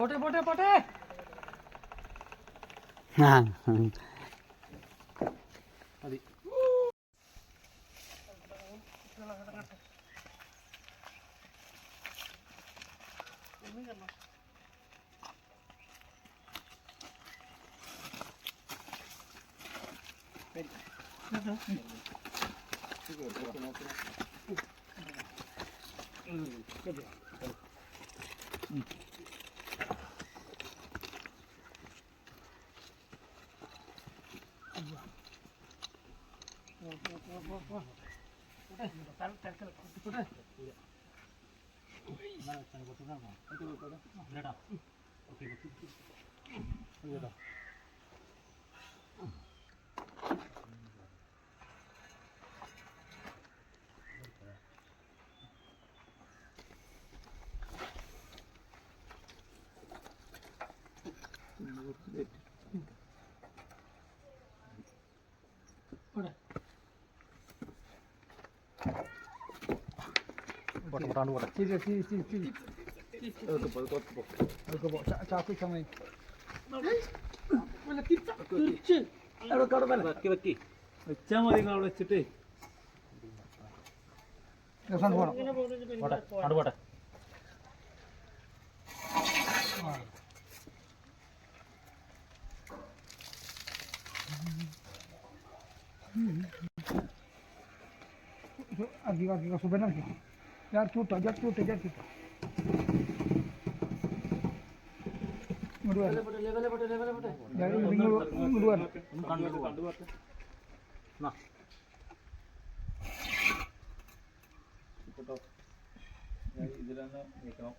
പോട്ടെ പോട്ടെ പോട്ടെ. മതി. വെച്ചാ മതി അവിടെ വെച്ചിട്ട് പോട്ടെ. Aquí va super nazi. Ya chuta. Muduar. Jadi muduar. Nah. Foto. Ya ഇതിലാണ് നിൽക്കണം.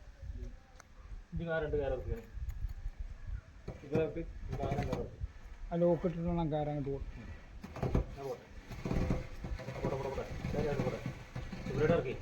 ഇത് കാറുണ്ട് കാറൊക്കെ. ഇതൊക്കെ കാറാണ്. ആ ലോക്കറ്റിലുള്ള കാറാണ് തോന്നുന്നു. ഇറക്കി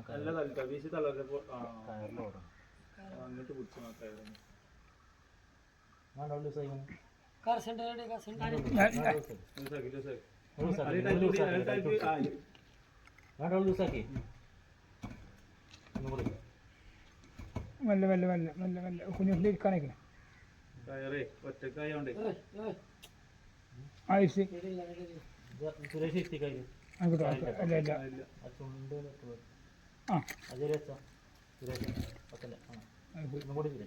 നല്ല തലത്ത വീശി തളർന്നപ്പോൾ അങ്ങോട്ട് പിടിച്ചു മെല്ലെ കുഞ്ഞിരിക്കാനേക്കണേ ഒറ്റക്കായോണ്ടേ സുരേഷ് എത്തിക്കായി ഇവിടുന്ന് പഠിച്ച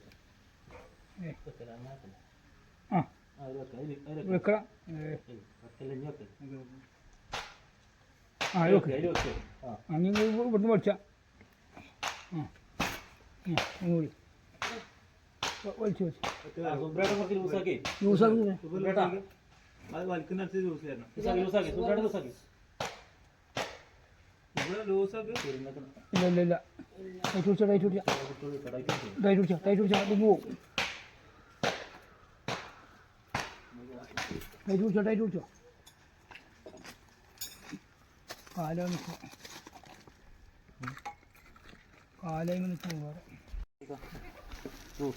വലിച്ചു അത് വലിക്കുന്നടുത്ത് യൂസ് ചെയ്യണം ഇല്ല ടൈറ്റ് പിടിച്ചാ പോവും. ടൈറ്റ് പിടിച്ചോ കാലങ്ങനെ പോകാറ്. Look.